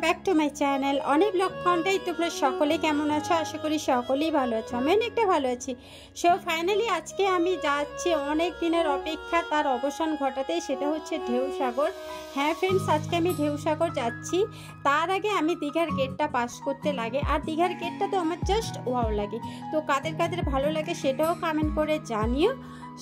Back to my channel অনেক blog content. তোমরা সকলে কেমন আছো? আশা করি সকলেই ভালো আছো, আমি অনেকটা ভালো আছি। সো ফাইনালি আজকে আমি যাচ্ছি অনেক দিনের অপেক্ষা তার অবসান ঘটাতে, সেটা হচ্ছে ঢেউসাগর। হ্যাঁ ফ্রেন্ডস, আজকে আমি ঢেউসাগর যাচ্ছি। তার আগে আমি দীঘার গেটটা পাস করতে লাগে, আর দীঘার গেটটা তো আমার জাস্ট ওয়াও লাগে। তো কাদের কাদের ভালো লাগে সেটাও কমেন্ট করে জানিও।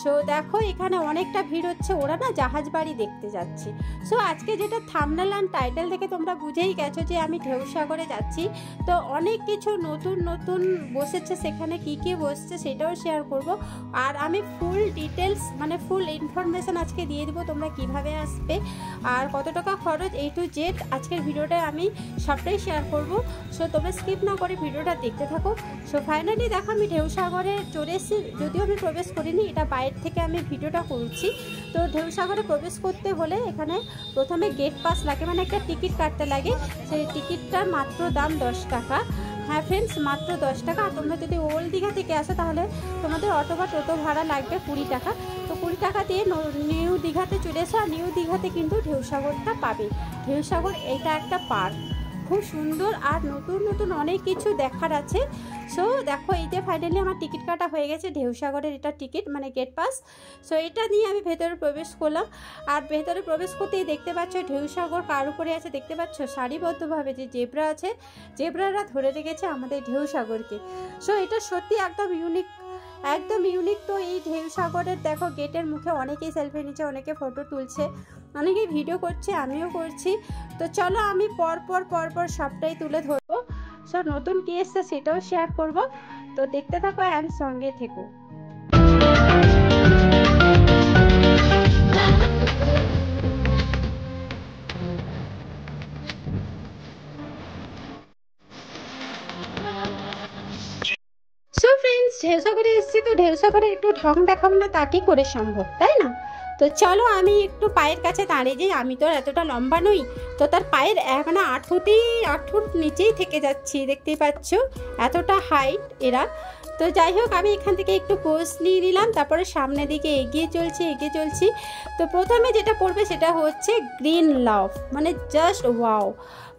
সো দেখো এখানে অনেকটা ভিড় হচ্ছে, ওরা না জাহাজ বাড়ি দেখতে যাচ্ছে। সো আজকে যেটা থাম্বনেল আর টাইটেল থেকে তোমরা বুঝেই গেছো যে আমি ঢেউসাগরে যাচ্ছি। তো অনেক কিছু নতুন নতুন বসেছে, সেখানে কি কি বসছে সেটাও শেয়ার করব। আর আমি ফুল ডিটেলস মানে ফুল ইনফরমেশান আজকে দিয়ে দিব, তোমরা কিভাবে আসবে আর কত টাকা খরচ A to Z আজকের ভিডিওটা আমি সবটাই শেয়ার করব। সো তোমরা স্কিপ না করে ভিডিওটা দেখতে থাকো। সো ফাইনালি দেখো আমি ঢেউসাগরে চলে এসেছি, যদিও আমি প্রবেশ করিনি, এটা বাইরে থেকে আমি ভিডিওটা করছি। তো ঢেউসাগরে প্রবেশ করতে হলে এখানে প্রথমে গেট পাস লাগে, মানে একটা টিকিট কাটতে লাগে। সেই টিকিটটার মাত্র দাম 10 টাকা। হ্যাঁ ফ্রেন্ডস, মাত্র 10 টাকা। আর তোমরা যদি ওল্ড দীঘা থেকে আসো তাহলে তোমাদের অটো বা টোটো ভাড়া লাগবে 20 টাকা। তো 20 টাকা দিয়ে নিউ দীঘাতে চলে এসো। আর নিউ দীঘাতে কিন্তু ঢেউসাগরটা পাবে। ঢেউসাগর এটা একটা পার্ক, খুব সুন্দর আর নতুন নতুন অনেক কিছু দেখার আছে। সো দেখো এই যে ফাইনালি আমার টিকিট কাটা হয়ে গেছে, ঢেউসাগরের এটা টিকিট মানে গেট পাস। সো এটা নিয়ে আমি ভেতরে প্রবেশ করলাম। আর ভেতরে প্রবেশ করতেই দেখতে পাচ্ছ ঢেউসাগর কার উপরে আছে দেখতে পাচ্ছ, সারিবদ্ধভাবে যে জেব্রা আছে, জেব্রারা ধরে রেখেছে আমাদের ঢেউসাগরকে। সো এটা সত্যি একদম ইউনিক, একদম ইউনিক। তো এই ঢেউসাগরের দেখো গেটের মুখে অনেকেই সেলফি নিচ্ছে, অনেকে ফটো তুলছে, অনেকেই ভিডিও করছে, আমিও করছি। তো চলো আমি পরপর সবটাই তুলে ধরবো। সো নতুন কি এসছে সেটাও শেয়ার করব। তো দেখতে থাকো অ্যান্ড সঙ্গে থেকো। সো ফ্রেন্ডস, ঢেউসাগরে এসেছি, তো ঢেউসাগরে একটু ঢং দেখাবো না তা কি করে সম্ভব, তাই না? তো চলো আমি একটু পায়ের কাছে দাঁড়িয়ে যাই। আমি তো এতটা লম্বা নই, তো তার পায়ের মানে আঁঠুর নিচেই থেকে যাচ্ছি, দেখতেই পাচ্ছ এতটা হাইট এরা। তো যাই হোক আমি এখান থেকে একটু পোজ নিয়ে নিলাম, তারপরে সামনের দিকে এগিয়ে চলছি। তো প্রথমে যেটা পড়বে সেটা হচ্ছে গ্রিন লাভ, মানে জাস্ট ওয়াও,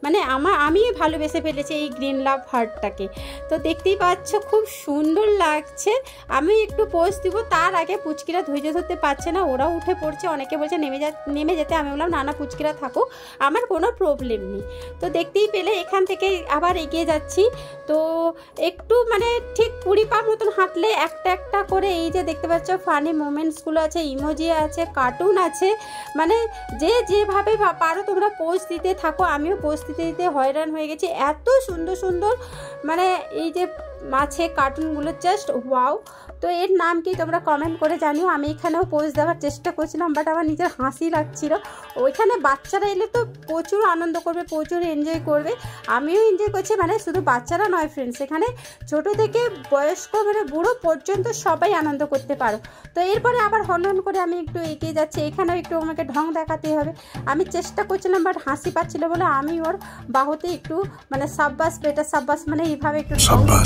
মানে আমি ভালোবেসে ফেলেছি এই গ্রিন লাভ হার্টটাকে। তো দেখতেই পাচ্ছ খুব সুন্দর লাগছে। আমি একটু পোজ দিব, তার আগে পুচকিরা ধৈর্য ধরতে পারছে না, ওরাও উঠে পড়ছে, অনেকে বলছে নেমে যেতে। আমি বললাম না পুচকিরা থাকো, আমার কোনো প্রবলেম নেই। তো দেখতেই পেলে এখান থেকে আবার এগিয়ে যাচ্ছি। তো একটু মানে ঠিক 20 পা মতন হাঁটলে একটা একটা করে এই যে দেখতে পাচ্ছ ফানি মোমেন্টসগুলো আছে, ইমোজি আছে, কার্টুন আছে, মানে যে যেভাবে পারো তোমরা পোজ দিতে থাকো। আমিও পোজ দিতে হয়রান হয়ে গেছি, এত সুন্দর সুন্দর মানে এই যে আছে কার্টুনগুলো, জাস্ট ওয়াও। তো এর নাম কি তোমরা কমেন্ট করে জানিও। আমি এখানেও পোজ দেওয়ার চেষ্টা করছিলাম, বাট আমার নিজের হাসি লাগছিল। ওইখানে বাচ্চারা এলে তো প্রচুর আনন্দ করবে, প্রচুর এনজয় করবে, আমিও এনজয় করছি। মানে শুধু বাচ্চারা নয় ফ্রেন্ডস, এখানে ছোট থেকে বয়স্ক মানে বুড়ো পর্যন্ত সবাই আনন্দ করতে পারো। তো এরপরে আবার হনহন করে আমি একটু এগিয়ে যাচ্ছি। এখানেও একটু আমাকে ঢং দেখাতে হবে, আমি চেষ্টা করছিলাম, বাট হাসি পাচ্ছিল বলে আমি ওর বাহুতে একটু মানে সাব্বাস বেটা সাব্বাস মানে এইভাবে একটু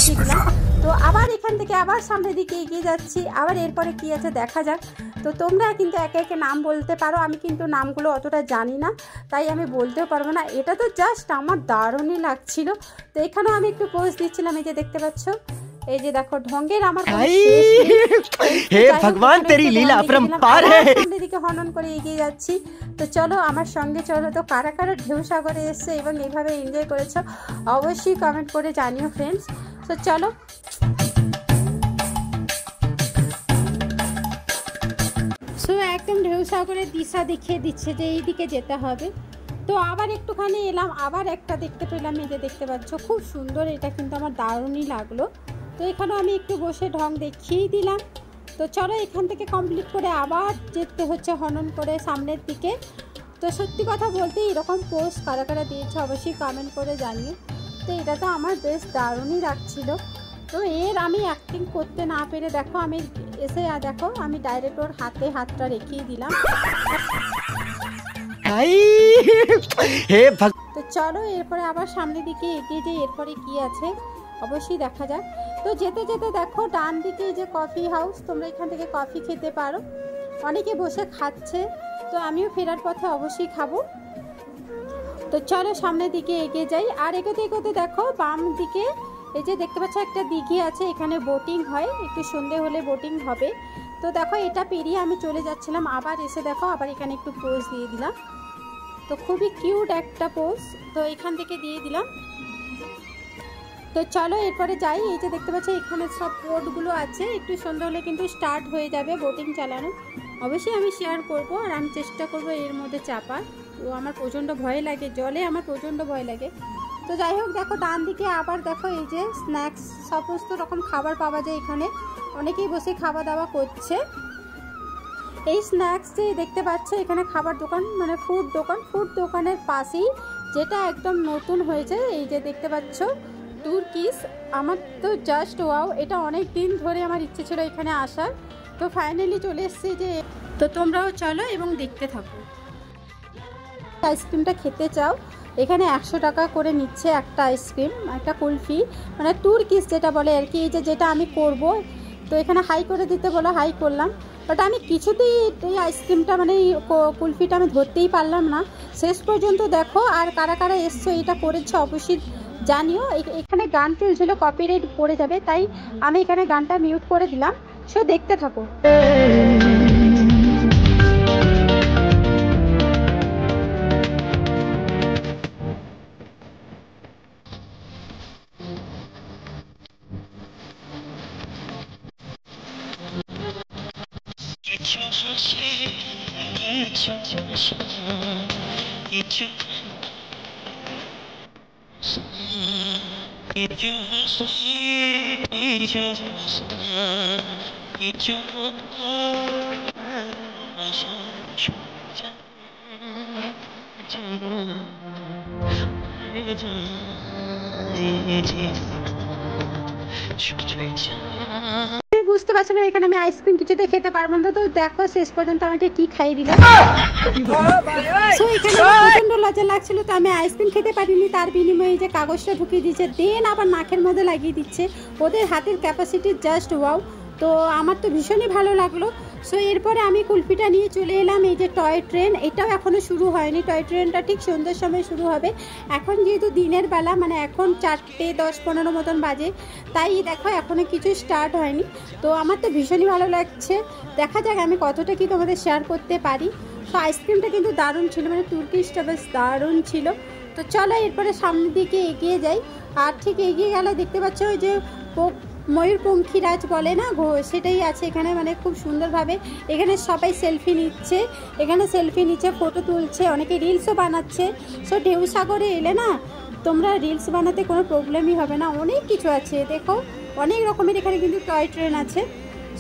শিখলাম। তো আবার এখান থেকে আবার সামনের দিকে এগিয়ে যাচ্ছি। আবার এরপরে কি আছে দেখা যাক। তো তোমরা কিন্তু একে একে নাম বলতে পারো, আমি কিন্তু নামগুলো অতটা জানি না, তাই আমি বলতেও পারবো না। এটা তো জাস্ট আমার দারুণই লাগছিল। তো এখানেও আমি একটু পোজ দিচ্ছিলাম, এই যে দেখতে পাচ্ছ, এই যে দেখো ঢঙ্গের আমার হে ভগবান তেরি লীলা अपरंपार है। সামনের দিকে হনন করে এগিয়ে যাচ্ছি। তো চলো আমার সঙ্গে চলো। তো কারা কারা ঢেউসাগরে এসছে এবং এইভাবে এনজয় করেছো অবশ্যই কমেন্ট করে জানিও ফ্রেন্ডস। তো চলো সো একদম ঢেউসাগরের দিশা দেখিয়ে দিচ্ছে যে এই দিকে যেতে হবে। তো আবার একটুখানি এলাম, আবার একটা দেখতে পেলাম, এই যে দেখতে পাচ্ছ খুব সুন্দর, এটা কিন্তু আমার দারুণই লাগলো। তো এখানেও আমি একটু বসে ঢং দেখিয়েই দিলাম। তো চলো এখান থেকে কমপ্লিট করে আবার যেতে হচ্ছে হনন করে সামনের দিকে। তো সত্যি কথা বলতে এরকম পোস্ট কারা কারা দিয়েছে অবশ্যই কমেন্ট করে জানিও। তো এটা তো আমার বেশ দারুণই লাগছিল। তো এর আমি অ্যাক্টিং করতে না পেরে দেখো আমি এসে দেখো আমি ডাইরেক্ট ওর হাতে হাতটা রেখেই দিলাম। তো চলো এরপরে আবার সামনের দিকে এগিয়ে যাই, এরপরে কি আছে অবশ্যই দেখা যাক। তো যেতে যেতে দেখো ডান দিকে যে কফি হাউস, তোমরা এখান থেকে কফি খেতে পারো, অনেকে বসে খাচ্ছে। তো আমিও ফেরার পথে অবশ্যই খাবো। তো চলো সামনের দিকে এগিয়ে যাই। আর এগোতে এগোতে দেখো বাম দিকে এই যে দেখতে পাচ্ছ একটা দিঘি আছে, এখানে বোটিং হয়, একটু সন্ধে হলে বোটিং হবে। তো দেখো এটা পেরিয়ে আমি চলে যাচ্ছিলাম, আবার এসে দেখো আবার এখানে একটু পোজ দিয়ে দিলাম। তো খুবই কিউট একটা পোজ, তো এখান থেকে দিয়ে দিলাম। তো চলো এরপরে যাই। এই যে দেখতে পাচ্ছ এখানে সব বোটগুলো আছে, একটু সন্ধ্যা হলে কিন্তু স্টার্ট হয়ে যাবে বোটিং চালানো। অবশ্যই আমি শেয়ার করব, আর আমি চেষ্টা করব এর মধ্যে চাপার। তো আমার প্রচণ্ড ভয় লাগে, জলে আমার প্রচণ্ড ভয় লাগে। তো যাই হোক দেখো ডান দিকে আবার দেখো এই যে স্ন্যাক্স, সমস্ত রকম খাবার পাওয়া যায় এখানে, অনেকেই বসে খাওয়া দাওয়া করছে। এই স্ন্যাক্স যে দেখতে পাচ্ছ এখানে খাবার দোকান, মানে ফুড দোকান, ফুড দোকানের পাশেই যেটা একদম নতুন হয়েছে এই যে দেখতে পাচ্ছ তুর্কিশ। আমার তো জাস্ট ওয়াও, এটা অনেক দিন ধরে আমার ইচ্ছে ছিল এখানে আসার, তো ফাইনালি চলে এসেছি। যে তো তোমরাও চলো এবং দেখতে থাকো। আইসক্রিমটা খেতে চাও, এখানে 100 টাকা করে নিচ্ছে একটা আইসক্রিম, একটা কুলফি, মানে তুর্কিশ যেটা বলে আর কি। এই যে যেটা আমি করব, তো এখানে হাই করে দিতে বলো, হাই করলাম। বাট আমি কিছুতেই এই আইসক্রিমটা মানে কুলফিটা আমি ধরতেই পারলাম না শেষ পর্যন্ত। দেখো আর কারা কারা এসছো এটা করেছে অবশ্যই জানিও। এখানে গান চলছিল, কপিরাইট পড়ে যাবে, তাই আমি এখানে গানটা মিউট করে দিলাম। সো দেখতে থাকো। বুঝতে পারছি না এখানে আমি আইসক্রিম কিছুতে খেতে পারবো না, তো দেখো শেষ পর্যন্ত আমাকে কি খাইয়ে দিল। সো এখানে প্রচন্ড লজ্জা লাগছিল, তো আমি আইসক্রিম খেতে পারিনি, তার বিনিময়ে যে কাগজটা ঢুকিয়ে দিচ্ছে, দেন আবার নাকের মধ্যে লাগিয়ে দিচ্ছে। ওদের হাতের ক্যাপাসিটি জাস্ট ওয়াও, তো আমার তো ভীষণই ভালো লাগলো। সো এরপরে আমি কুলফিটা নিয়ে চলে এলাম এই যে টয় ট্রেন, এটাও এখনও শুরু হয়নি, টয় ট্রেনটা ঠিক সন্ধ্যার সময় শুরু হবে। এখন যেহেতু দিনের বেলা, মানে এখন 4:10-15 মতন বাজে, তাই দেখো এখনও কিছু স্টার্ট হয়নি। তো আমার তো ভীষণই ভালো লাগছে, দেখা যাক আমি কতটা কি তোমাদের শেয়ার করতে পারি। তো আইসক্রিমটা কিন্তু দারুণ ছিল, মানে তুর্কিশটা বেশ দারুণ ছিল। তো চলো এরপরে সামনের দিকে এগিয়ে যাই। আর ঠিক এগিয়ে গেলে দেখতে পাচ্ছ ওই যে ময়ূরপঙ্খী রাজ বলে না, সেটাই আছে এখানে, মানে খুব সুন্দরভাবে এখানে সবাই সেলফি নিচ্ছে, এখানে সেলফি নিচ্ছে, ফটো তুলছে, অনেকে রিলসও বানাচ্ছে। সো ঢেউসাগরে এলে না তোমরা রিলস বানাতে কোনো প্রবলেমই হবে না, অনেক কিছু আছে দেখো, অনেক রকমের এখানে কিন্তু টয় ট্রেন আছে।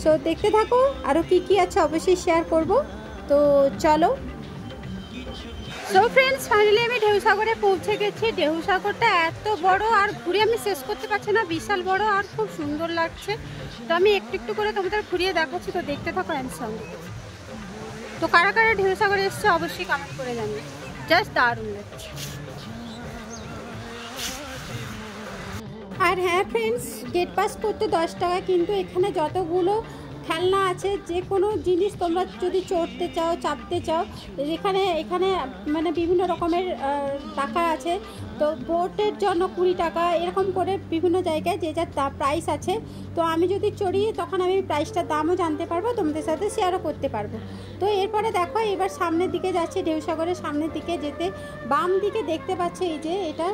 সো দেখতে থাকো, আরও কি কি আছে অবশ্যই শেয়ার করব। তো চলো। সো ফ্রেন্ডস ফাইনালি আমি ঢেউসাগরে পৌঁছে গেছি। ঢেউসাগরটা এত বড় আর ঘুরে আমি শেষ করতে পারছি না, বিশাল বড় আর খুব সুন্দর লাগছে। তো আমি একটু একটু করে তোমাদের ঘুরিয়ে দেখাচ্ছি, তো দেখতে থাকো এর সঙ্গে। তো কারা কারা ঢেউসাগরে এসছে অবশ্যই কমেন্ট করে জানিয়ে, জাস্ট দারুণ লাগছে। আর হ্যাঁ ফ্রেন্ডস, গেট পাস করতে 10 টাকা, কিন্তু এখানে যতগুলো খেলনা আছে, যে কোনো জিনিস তোমরা যদি চড়তে চাও, চাপতে চাও, এখানে মানে বিভিন্ন রকমের টাকা আছে। তো বোটের জন্য 20 টাকা, এরকম করে বিভিন্ন জায়গায় যে যার প্রাইস আছে। তো আমি যদি চড়ি তখন আমি প্রাইসটার দামও জানতে পারবো, তোমাদের সাথে শেয়ারও করতে পারবো। তো এরপরে দেখো এবার সামনের দিকে যাচ্ছে, ঢেউসাগরের সামনের দিকে যেতে বাম দিকে দেখতে পাচ্ছে এই যে এটা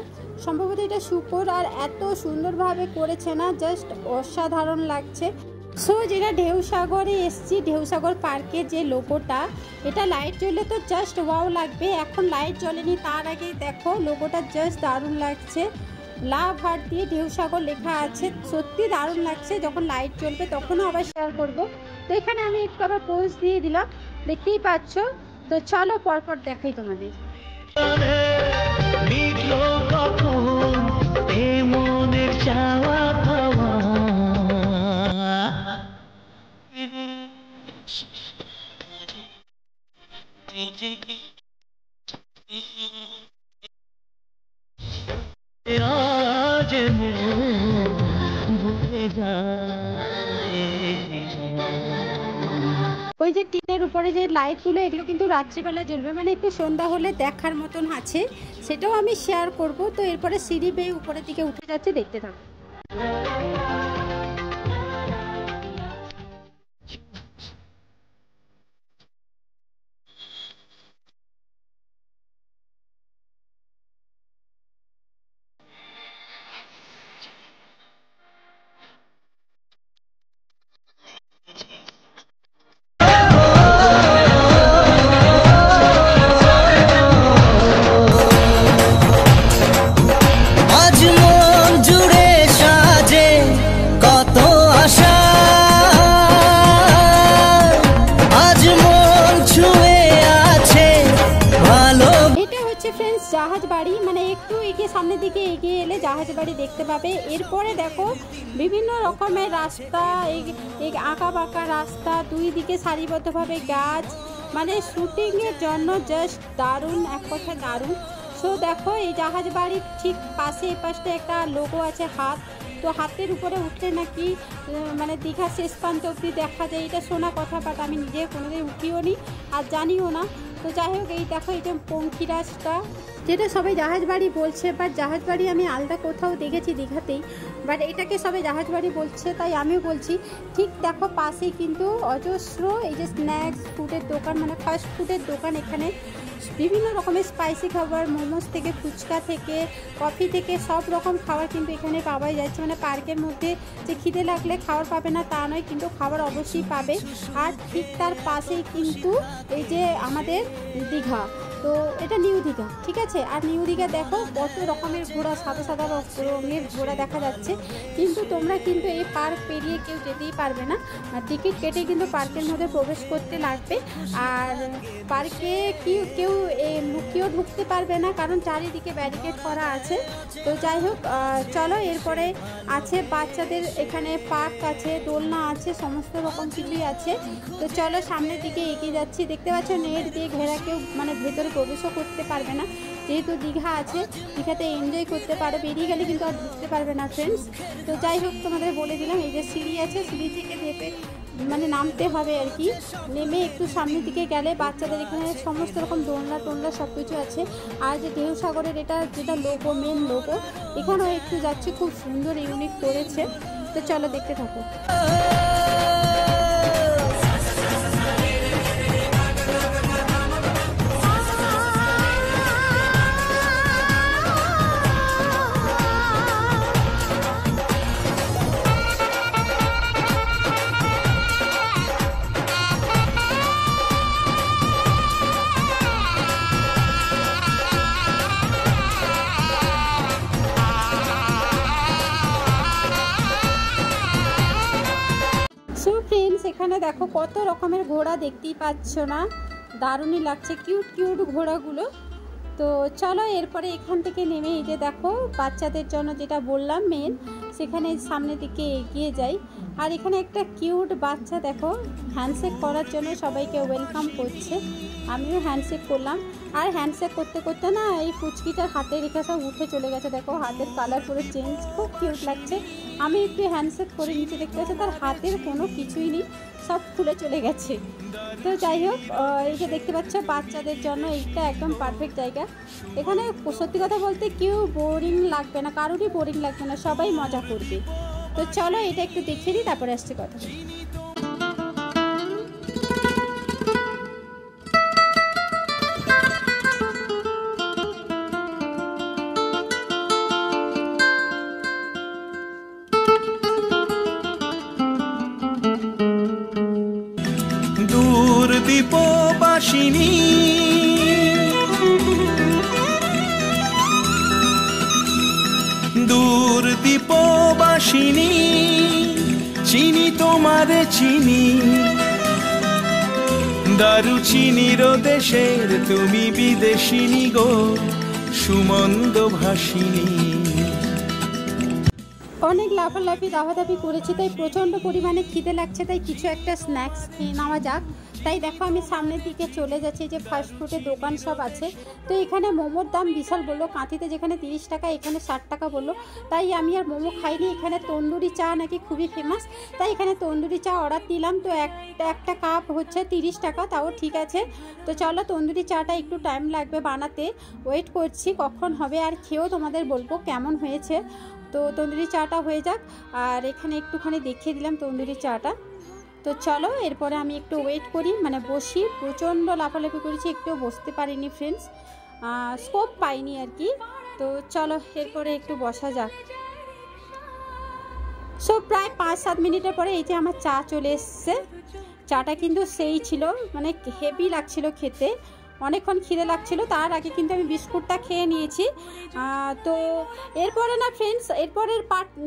সম্ভবত এটা শুকর, আর এত সুন্দরভাবে করেছে না, জাস্ট অসাধারণ লাগছে। সো যেটা ঢেউসাগরে এসছি, ঢেউসাগর পার্কে যে লোগোটা, এটা লাইট জ্বললে তো জাস্ট ওয়াও লাগবে। এখন লাইট জ্বলেনি, তার আগে দেখো লোগোটা জাস্ট দারুণ লাগছে, লাভ হার্ট দিয়ে ঢেউসাগর লেখা আছে, সত্যি দারুণ লাগছে। যখন লাইট জ্বলবে তখনও আবার শেয়ার করব। তো এখানে আমি একটু আবার পোজ দিয়ে দিলাম, দেখতেই পাচ্ছ। তো চলো পরপর দেখাই তোমাদের। ওই ওই যে টিনের উপরে যে লাইটগুলো এগুলো কিন্তু রাত্রিবেলা জ্বলবে, মানে একটু সন্ধ্যা হলে দেখার মতন আছে, সেটাও আমি শেয়ার করব। তো এরপরে সিঁড়ি বেয়ে উপরের দিকে উঠে যাচ্ছে, দেখতে থাকো। জাহাজ বাড়ি, মানে একটু এগিয়ে সামনের দিকে এগিয়ে এলে জাহাজ বাড়ি দেখতে পাবে। এরপরে দেখো বিভিন্ন রকমের রাস্তা, এই আঁকা বাঁকা রাস্তা, দুই দিকে সারিবদ্ধভাবে গাছ, মানে শুটিংয়ের জন্য জাস্ট দারুণ, এক কথা দারুণ। সো দেখো এই জাহাজ বাড়ির ঠিক পাশে এই পাশে একটা লোগো আছে হাত, তো হাতের উপরে উঠলে নাকি মানে দীঘা শেষ প্রান্ত অবধি দেখা যায়, এটা শোনা কথা, বাট আমি নিজে কোনোদিন উঠিও নি আর জানিও না। তো যাই হোক, এই দেখো এই যে পঙ্খিরাজটা, যেটা সবাই জাহাজ বাড়ি বলছে, বাট জাহাজ বাড়ি আমি আলাদা কোথাও দেখেছি দীঘাতেই, বাট এটাকে সবাই জাহাজ বাড়ি বলছে, তাই আমিও বলছি। ঠিক দেখো পাশেই কিন্তু অজস্র এই যে স্ন্যাক্স ফুডের দোকান, মানে ফাস্ট ফুডের দোকান। এখানে বিভিন্ন রকমের স্পাইসি খাবার, মোমোস থেকে ফুচকা থেকে কফি থেকে সব রকম খাবার কিন্তু এখানে পাওয়াই যাচ্ছে। মানে পার্কের মধ্যে যে খিদে লাগলে খাবার পাবে না তা নয়, কিন্তু খাবার অবশ্যই পাবে। আর ঠিক তার পাশেই কিন্তু এই যে আমাদের দীঘা, তো এটা নিউ দীঘা, ঠিক আছে। আর নিউ দীঘা দেখো কত রকমের ঘোড়া, সাদা সাদা রঙের ঘোড়া দেখা যাচ্ছে। কিন্তু তোমরা কিন্তু এই পার্ক পেরিয়ে কেউ যেতেই পারবে না, টিকিট কেটে কিন্তু পার্কের মধ্যে প্রবেশ করতে লাগবে। আর পার্কে কেউ লুকিয়েও ঢুকতে পারবে না, কারণ চারিদিকে ব্যারিকেড করা আছে। তো যাই হোক, চলো এরপরে আছে বাচ্চাদের এখানে পার্ক আছে, দোলনা আছে, সমস্ত রকম কিছুই আছে। তো চলো সামনের দিকে এগিয়ে যাচ্ছি। দেখতে পাচ্ছ নেট দিয়ে ঘেরা, কেউ মানে ভেতরে প্রবেশও করতে পারবে না, যেহেতু দীঘা আছে, দীঘাতে এনজয় করতে পারো, বেরিয়ে গেলে কিন্তু আর ঢুকতে পারবে না ফ্রেন্ডস। তো যাই হোক, তোমাদের বলে দিলাম এই যে সিঁড়ি আছে, সিঁড়ি থেকে ভেবে মানে নামতে হবে আর কি। নেমে একটু সামনের দিকে গেলে বাচ্চাদের এখানে সমস্ত রকম দোলনা টোলনা সব কিছু আছে। আর যে ঢেউ সাগরের এটা যেটা লোগো, মেন লোগো, এখানেও একটু যাচ্ছে, খুব সুন্দর ইউনিক করেছে। তো চলো দেখতে থাকো। সো ফ্রেন্ডস, এখানে দেখো কত রকমের ঘোড়া, দেখতেই পাচ্ছ না, দারুণই লাগছে, কিউট কিউট ঘোড়াগুলো। তো চলো এরপরে এখান থেকে নেমে এই যে দেখো বাচ্চাদের জন্য যেটা বললাম মেন, সেখানে সামনের দিকে এগিয়ে যাই। আর এখানে একটা কিউট বাচ্চা দেখো হ্যান্ডশেক করার জন্য সবাইকে ওয়েলকাম করছে, আমিও হ্যান্ডশেক করলাম। আর হ্যান্ডশেক করতে করতে না এই পুচকিটার হাতের রেখা সব উঠে চলে গেছে, দেখো হাতের কালার পুরো চেঞ্জ, খুব কিউট লাগছে। আমি একটু হ্যান্ডশেক করে নিচে দেখতে পাচ্ছি তার হাতের কোনো কিছুই নেই, সব খুলে চলে গেছে। তো যাই হোক, এই যে দেখতে পাচ্ছ বাচ্চাদের জন্য এইটা একদম পারফেক্ট জায়গা। এখানে সত্যি কথা বলতে কেউ বোরিং লাগবে না, কারোরই বোরিং লাগবে না, সবাই মজা করবে। তো চলো এটা একটু দেখিয়ে দিই, তারপরে আসছে কথা। দূর দীপবাসিনী দূর দীপবাসিনী, চিনি তোমারে চিনি, দারুচিনির দেশের তুমি বিদেশিনী গো, সুমন্দ ভাসিনী। অনেক লাফালাফি দাফাদাফি করেছি, তাই প্রচণ্ড পরিমাণে খিদে লাগছে, তাই কিছু একটা স্ন্যাক্স খেয়ে নেওয়া যাক। তাই দেখো আমি সামনের দিকে চলে যাচ্ছি, যে ফাস্টফুডের দোকান সব আছে। তো এখানে মোমোর দাম বিশাল বললো, কাঁথিতে যেখানে 30 টাকা এখানে 60 টাকা বললো। তাই আমি আর মোমো খাইনি, এখানে তন্দুরি চা নাকি খুবই ফেমাস, তাই এখানে তন্দুরি চা অর্ডার দিলাম। তো একটা কাপ হচ্ছে 30 টাকা, তাও ঠিক আছে। তো চলো তন্দুরি চাটা একটু টাইম লাগবে বানাতে, ওয়েট করছি কখন হবে, আর খেয়েও তোমাদের বলবো কেমন হয়েছে। তো তন্দুরি চাটা হয়ে যাক, আর এখানে একটুখানি দেখিয়ে দিলাম তন্দুরি চাটা। তো চলো এরপরে আমি একটু ওয়েট করি, মানে বসি, প্রচণ্ড লাফালাফি করেছি, একটু বসতে পারিনি ফ্রেন্ডস, স্কোপ পাইনি আর কি। তো চলো এরপরে একটু বসা যাক। সো প্রায় 5-7 মিনিটের পরে এই যে আমার চা চলে এসছে। চাটা কিন্তু সেই ছিল, মানে হেভি লাগছিল খেতে, অনেকক্ষণ খিদে লাগছিল। তার আগে কিন্তু আমি বিস্কুটটা খেয়ে নিয়েছি। তো এরপরে না ফ্রেন্ডস,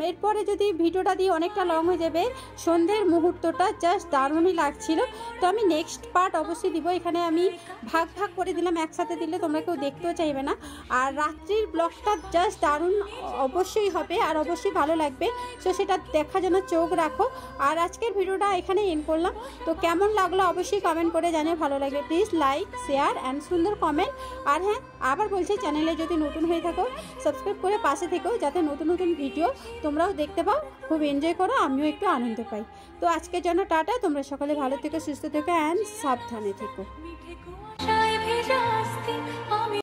এরপরে যদি ভিডিওটা দিয়ে অনেকটা লং হয়ে যাবে। সন্ধ্যের মুহূর্তটা জাস্ট দারুণই লাগছিল। তো আমি নেক্সট পার্ট অবশ্যই দিব। এখানে আমি ভাগ ভাগ করে দিলাম, একসাথে দিলে তোমরা কেউ দেখতেও চাইবে না। আর রাত্রির ব্লগটা জাস্ট দারুণ অবশ্যই হবে, আর অবশ্যই ভালো লাগবে। সো সেটা দেখার জন্য চোখ রাখো। আর আজকের ভিডিওটা এখানে এন্ড করলাম। তো কেমন লাগলো অবশ্যই কমেন্ট করে জানিয়ে, ভালো লাগলে প্লিজ লাইক, শেয়ার অ্যান্ড সুন্দর কমেন্ট। আর হ্যাঁ, আবার বলছি, চ্যানেলে যদি নতুন হয়ে থাকো সাবস্ক্রাইব করে পাশে থেকো, যাতে নতুন নতুন ভিডিও তোমরাও দেখতে পাও, খুব এনজয় করো, আমিও একটু আনন্দ পাই। তো আজকের জন্য টাটা, তোমরা সকলে ভালো থেকো, সুস্থ থেকো অ্যান্ড সাবধানে থেকো।